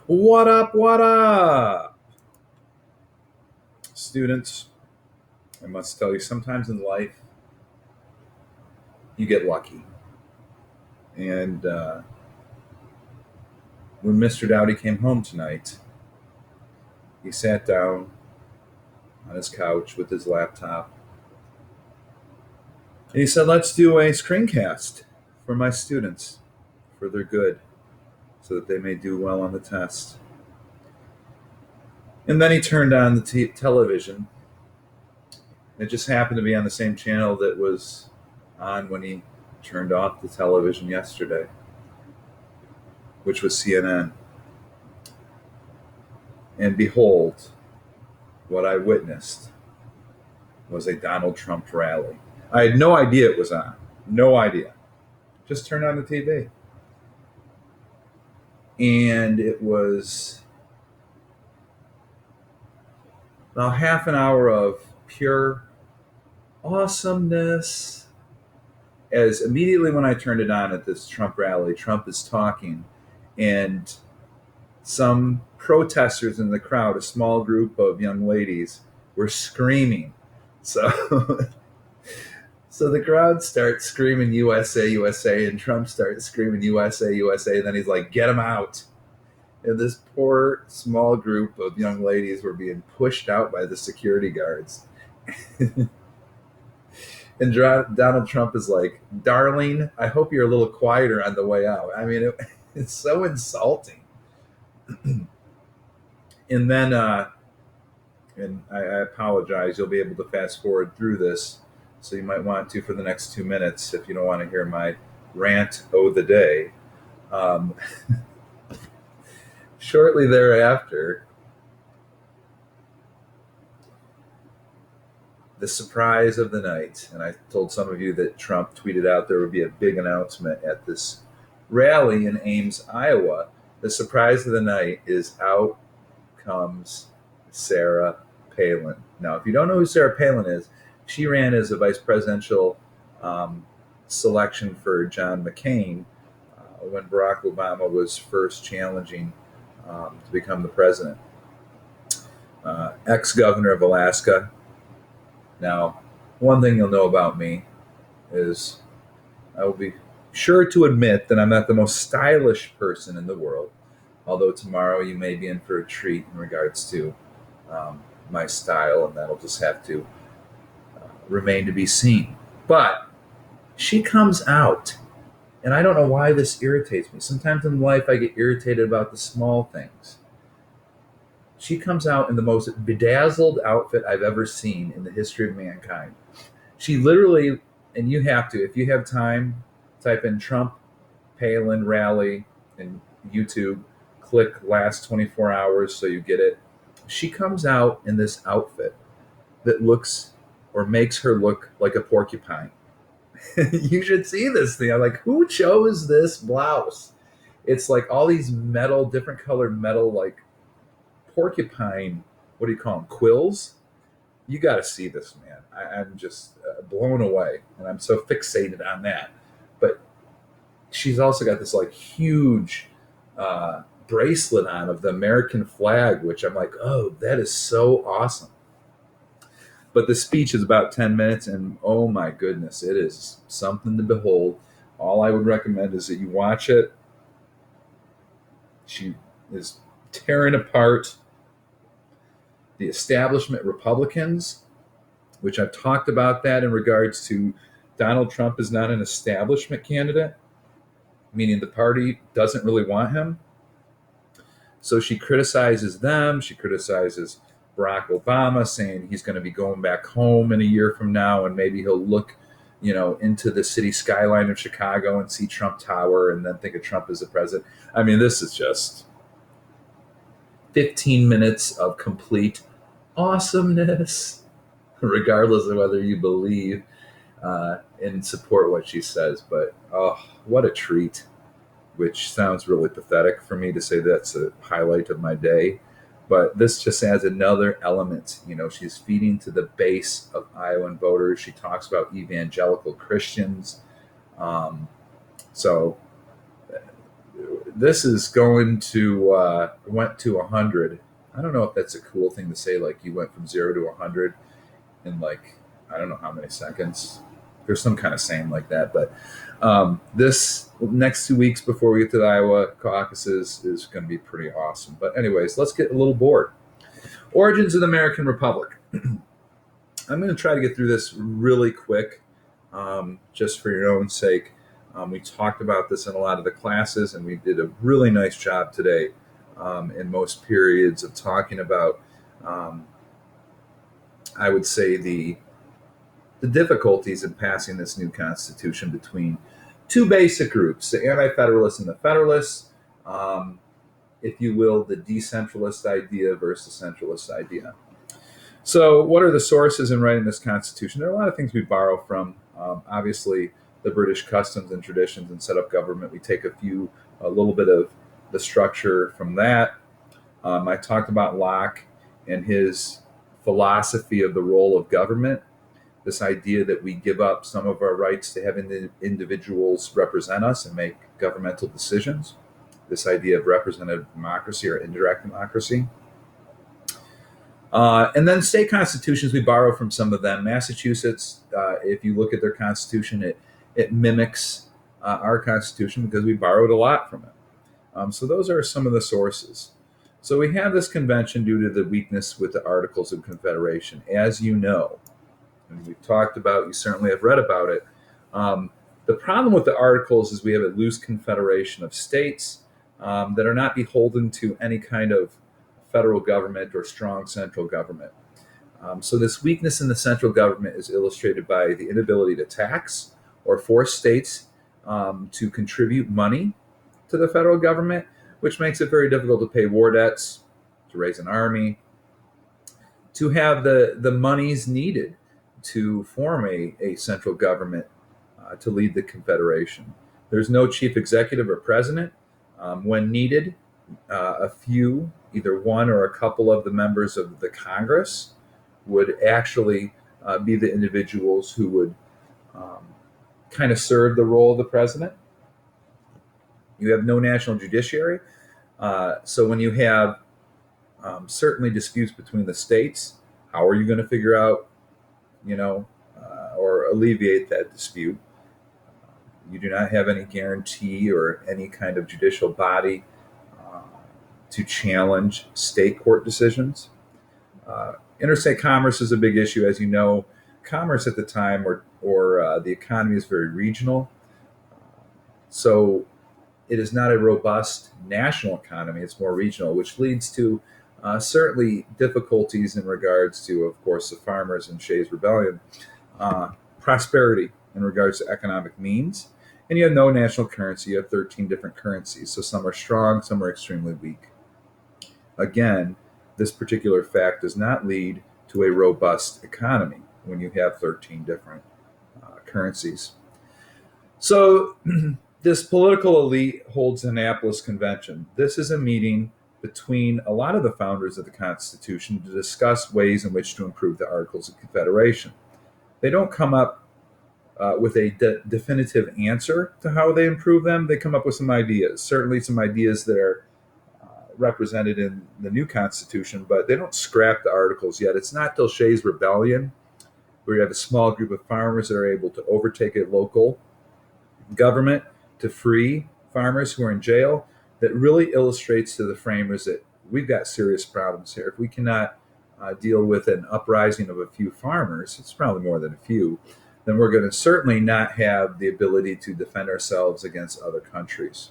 What up? What up? Students, I must tell you, sometimes in life, you get lucky. And when Mr. Dowdy came home tonight, he sat down on his couch with his laptop and he said, "Let's do a screencast for my students for their good so that they may do well on the test." And then he turned on the television. It just happened to be on the same channel that was on when he turned off the television yesterday, which was CNN. And behold, what I witnessed was a Donald Trump rally. I had no idea it was on. No idea. Just turned on the TV. And it was about half an hour of pure awesomeness. As immediately when I turned it on at this Trump rally, Trump is talking, and some protesters in the crowd, a small group of young ladies, were screaming. So, so the crowd starts screaming USA, USA, and Trump starts screaming USA, USA. And then he's like, "Get him out." And this poor small group of young ladies were being pushed out by the security guards. And Donald Trump is like, "Darling, I hope you're a little quieter on the way out." I mean, it's so insulting. And then, and I apologize, you'll be able to fast forward through this. So you might want to for the next 2 minutes if you don't want to hear my rant of the day. Um, Shortly thereafter, the surprise of the night, and I told some of you that Trump tweeted out there would be a big announcement at this rally in Ames, Iowa. The surprise of the night is out comes Sarah Palin. Now, if you don't know who Sarah Palin is, she ran as a vice presidential selection for John McCain when Barack Obama was first challenging to become the president. Ex-governor of Alaska. Now, one thing you'll know about me is I will be sure to admit that I'm not the most stylish person in the world, although tomorrow you may be in for a treat in regards to my style, and that'll just have to remain to be seen. But she comes out, and I don't know why this irritates me. Sometimes in life I get irritated about the small things. She comes out in the most bedazzled outfit I've ever seen in the history of mankind. She literally, and you have to, if you have time, type in Trump Palin rally in YouTube, click last 24 hours so you get it. She comes out in this outfit that looks or makes her look like a porcupine. You should see this thing. I'm like, who chose this blouse? It's like all these metal, different colored metal, like porcupine, what do you call them, quills? You got to see this, man. I'm just blown away, and I'm so fixated on that. But she's also got this like huge bracelet on of the American flag, which I'm like, oh, that is so awesome. But the speech is about 10 minutes, and oh my goodness, it is something to behold. All I would recommend is that you watch it. She is tearing apart the establishment Republicans, which I've talked about that in regards to Donald Trump is not an establishment candidate, meaning the party doesn't really want him. So she criticizes them. She criticizes Barack Obama, saying he's going to be going back home in a year from now, and maybe he'll look, into the city skyline of Chicago and see Trump Tower and then think of Trump as the president. I mean, this is just 15 minutes of complete awesomeness, regardless of whether you believe and support what she says. But oh, what a treat, which sounds really pathetic for me to say that's a highlight of my day. But this just adds another element. She's feeding to the base of Iowan voters. She talks about evangelical Christians. So this is going to went to 100. I don't know if that's a cool thing to say, like you went from 0 to 100 in like I don't know how many seconds. There's some kind of saying like that, but this next 2 weeks before we get to the Iowa caucuses is going to be pretty awesome. But anyways, let's get a little bored. Origins of the American Republic. I'm going to try to get through this really quick, just for your own sake. We talked about this in a lot of the classes, and we did a really nice job today in most periods of talking about, I would say, the difficulties in passing this new Constitution between two basic groups, the Anti-Federalists and the Federalists, if you will, the decentralist idea versus the centralist idea. So what are the sources in writing this Constitution? There are a lot of things we borrow from. Obviously, the British customs and traditions and set up government. We take a little bit of the structure from that. I talked about Locke and his philosophy of the role of government, this idea that we give up some of our rights to having individuals represent us and make governmental decisions, this idea of representative democracy or indirect democracy. And then state constitutions, we borrow from some of them. Massachusetts, if you look at their constitution, it mimics our constitution because we borrowed a lot from it. So those are some of the sources. So we have this convention due to the weakness with the Articles of Confederation, as you know, and we've talked about, you certainly have read about it. The problem with the Articles is we have a loose confederation of states that are not beholden to any kind of federal government or strong central government. So this weakness in the central government is illustrated by the inability to tax or force states to contribute money to the federal government, which makes it very difficult to pay war debts, to raise an army, to have the monies needed to form a central government to lead the Confederation. There's no chief executive or president. When needed, a few, either one or a couple of the members of the Congress would actually be the individuals who would kind of serve the role of the president. You have no national judiciary. So when you have certainly disputes between the states, how are you going to figure out, or alleviate that dispute? You do not have any guarantee or any kind of judicial body to challenge state court decisions. Interstate commerce is a big issue. As you know, commerce at the time or the economy is very regional. So it is not a robust national economy. It's more regional, which leads to certainly difficulties in regards to, of course, the farmers and Shays' Rebellion, prosperity in regards to economic means. And you have no national currency. You have 13 different currencies. So some are strong, some are extremely weak. Again, this particular fact does not lead to a robust economy when you have 13 different currencies. So this political elite holds the Annapolis Convention. This is a meeting between a lot of the founders of the Constitution to discuss ways in which to improve the Articles of Confederation. They don't come up with a definitive answer to how they improve them. They come up with some ideas, certainly some ideas that are represented in the new Constitution, but they don't scrap the Articles yet. It's not till Shays' Rebellion, where you have a small group of farmers that are able to overtake a local government to free farmers who are in jail, that really illustrates to the framers that we've got serious problems here. If we cannot deal with an uprising of a few farmers, it's probably more than a few, then we're going to certainly not have the ability to defend ourselves against other countries.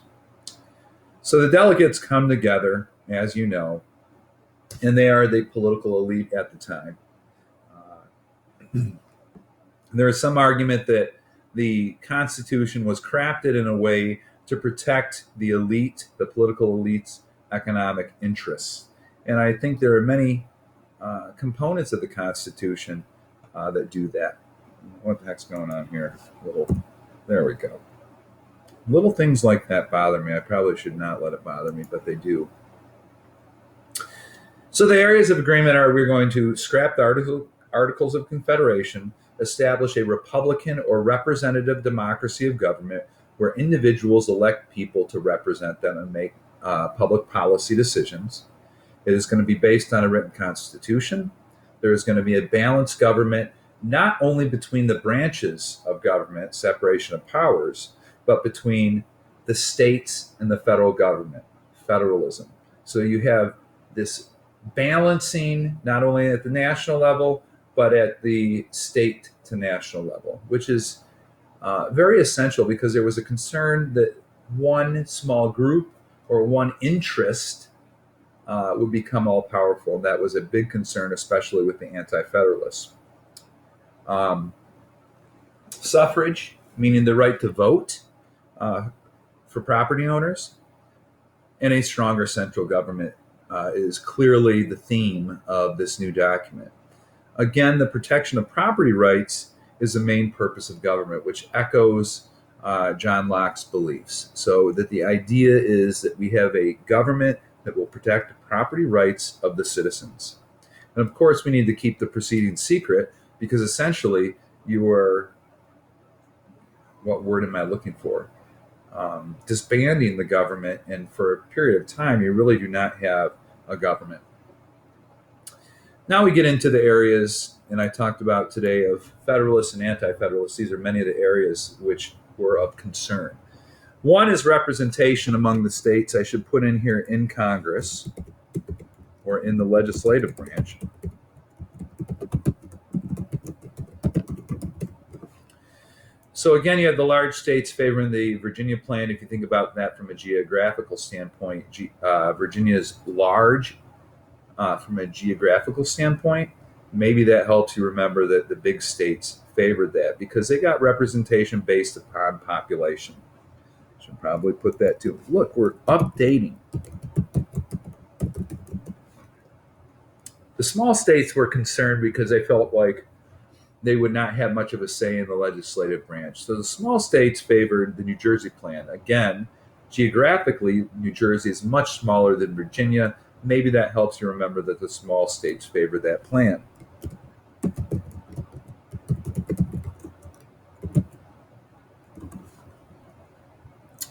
So the delegates come together, as you know, and they are the political elite at the time. There is some argument that the Constitution was crafted in a way to protect the elite, the political elite's economic interests. And I think there are many components of the Constitution that do that. What the heck's going on here? There we go. Little things like that bother me. I probably should not let it bother me, but they do. So the areas of agreement are we're going to scrap the Articles of Confederation, establish a republican or representative democracy of government where individuals elect people to represent them and make public policy decisions. It is going to be based on a written constitution. There is going to be a balanced government, not only between the branches of government, separation of powers, but between the states and the federal government, federalism. So you have this balancing not only at the national level, but at the state to national level, which is very essential because there was a concern that one small group or one interest would become all powerful. That was a big concern, especially with the Anti Federalists. Um, Suffrage, meaning the right to vote for property owners, and a stronger central government is clearly the theme of this new document. Again, the protection of property rights is the main purpose of government, which echoes John Locke's beliefs. So that the idea is that we have a government that will protect the property rights of the citizens. And of course, we need to keep the proceedings secret because essentially you are, what word am I looking for? Disbanding the government, and for a period of time, you really do not have a government. Now we get into the areas, and I talked about today, of Federalists and Anti-Federalists. These are many of the areas which were of concern. One is representation among the states. I should put in here in Congress or in the legislative branch. So again, you have the large states favoring the Virginia plan. If you think about that from a geographical standpoint, Virginia is large from a geographical standpoint. Maybe that helps you remember that the big states favored that because they got representation based upon population. Should probably put that too. Look, we're updating. The small states were concerned because they felt like they would not have much of a say in the legislative branch. So the small states favored the New Jersey plan. Again, geographically, New Jersey is much smaller than Virginia. Maybe that helps you remember that the small states favor that plan.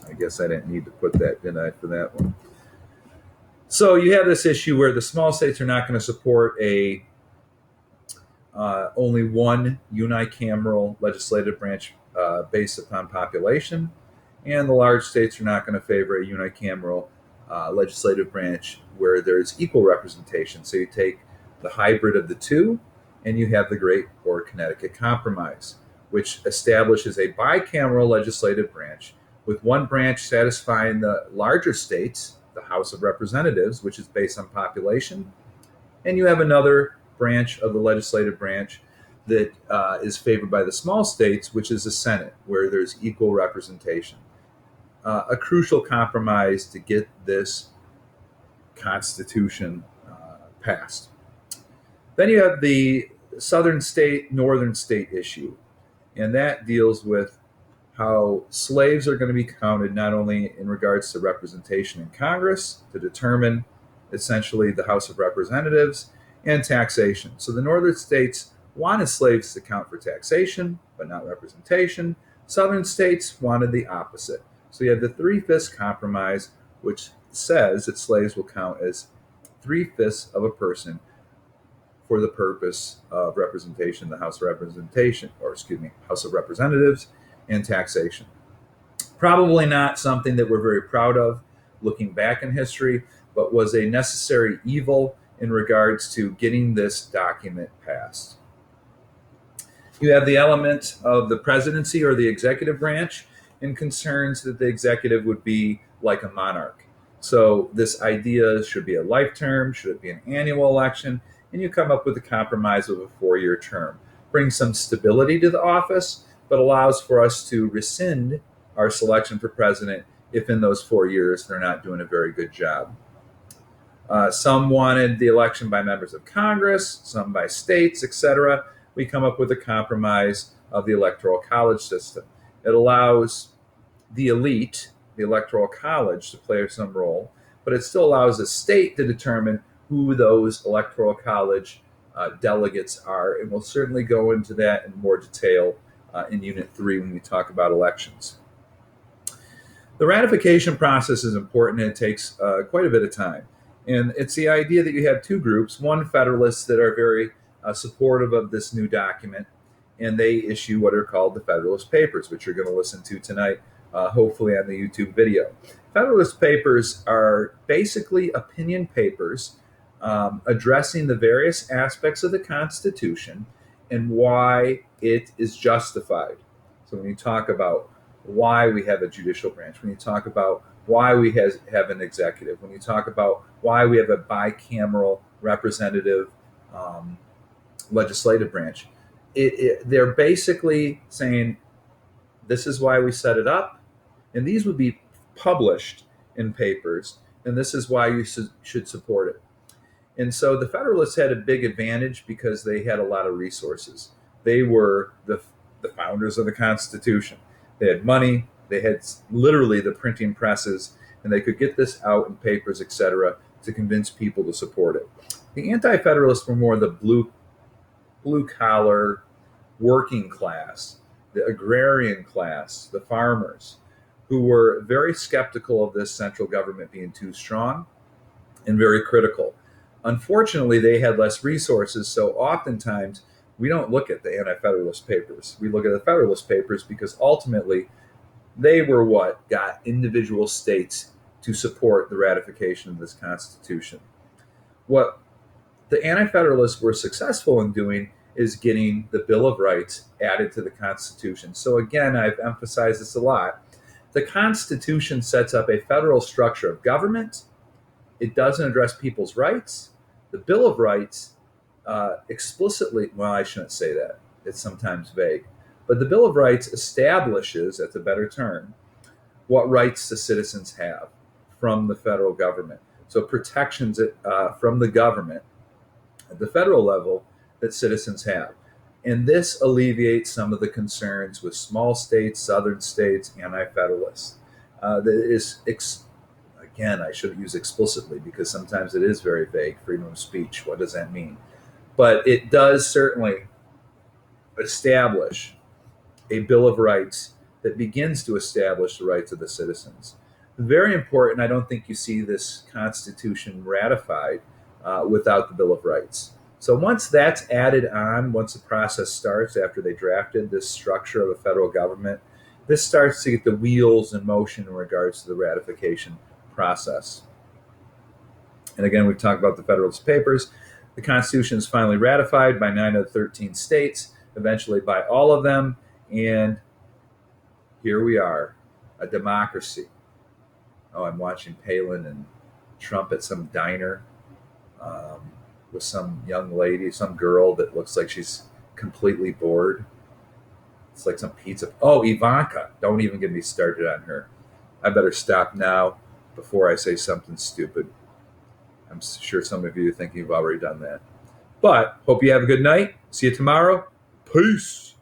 I guess I didn't need to put that, did I, for that one? So you have this issue where the small states are not going to support a only one unicameral legislative branch based upon population, and the large states are not going to favor a unicameral legislative branch where there's equal representation. So you take the hybrid of the two, and you have the Great or Connecticut Compromise, which establishes a bicameral legislative branch with one branch satisfying the larger states, the House of Representatives, which is based on population, and you have another branch of the legislative branch that is favored by the small states, which is the Senate, where there's equal representation. A crucial compromise to get this Constitution passed. Then you have the southern state, northern state issue, and that deals with how slaves are going to be counted not only in regards to representation in Congress to determine essentially the House of Representatives and taxation. So the northern states wanted slaves to count for taxation, but not representation. Southern states wanted the opposite. So you have the Three-Fifths Compromise, which says that slaves will count as 3/5 of a person for the purpose of representation, the House of Representation, or excuse me, House of Representatives, and taxation. Probably not something that we're very proud of looking back in history, but was a necessary evil in regards to getting this document passed. You have the element of the presidency or the executive branch and concerns that the executive would be like a monarch. So this idea should be a life term, should it be an annual election, and you come up with a compromise of a 4-year term. Brings some stability to the office, but allows for us to rescind our selection for president if in those 4 years they're not doing a very good job. Some wanted the election by members of Congress, some by states, etc. We come up with a compromise of the Electoral College system. It allows the elite, the Electoral College, to play some role, but it still allows the state to determine who those Electoral College delegates are. And we'll certainly go into that in more detail in Unit 3 when we talk about elections. The ratification process is important and it takes quite a bit of time. And it's the idea that you have two groups, one Federalists that are very supportive of this new document, and they issue what are called the Federalist Papers, which you're going to listen to tonight, hopefully on the YouTube video. Federalist Papers are basically opinion papers addressing the various aspects of the Constitution and why it is justified. So when you talk about why we have a judicial branch, when you talk about why we have an executive, when you talk about why we have a bicameral representative legislative branch, they're basically saying this is why we set it up, and these would be published in papers, and this is why you should support it. And so the Federalists had a big advantage because they had a lot of resources. They were the founders of the Constitution. They had money, they had literally the printing presses, and they could get this out in papers, etc., to convince people to support it. The Anti-Federalists were more the blue-collar working class, the agrarian class, the farmers, who were very skeptical of this central government being too strong and very critical. Unfortunately, they had less resources, so oftentimes we don't look at the Anti-Federalist Papers. We look at the Federalist Papers because ultimately they were what got individual states to support the ratification of this Constitution. What the Anti-Federalists were successful in doing is getting the Bill of Rights added to the Constitution. So again, I've emphasized this a lot. The Constitution sets up a federal structure of government. It doesn't address people's rights. The Bill of Rights explicitly, well, I shouldn't say that. It's sometimes vague. But the Bill of Rights establishes, that's a better term, what rights the citizens have from the federal government. So protections from the government at the federal level that citizens have. And this alleviates some of the concerns with small states, southern states, anti-federalists. Again, I should use explicitly because sometimes it is very vague, freedom of speech. What does that mean? But it does certainly establish a Bill of Rights that begins to establish the rights of the citizens. Very important. I don't think you see this Constitution ratified without the Bill of Rights. So once that's added on, once the process starts after they drafted this structure of a federal government, this starts to get the wheels in motion in regards to the ratification process. And again, we've talked about the Federalist Papers. The Constitution is finally ratified by 9 of the 13 states, eventually by all of them. And here we are, a democracy. Oh, I'm watching Palin and Trump at some diner with some young lady, some girl that looks like she's completely bored. It's like some pizza. Oh, Ivanka. Don't even get me started on her. I better stop now before I say something stupid. I'm sure some of you are thinking you've already done that. But hope you have a good night. See you tomorrow. Peace.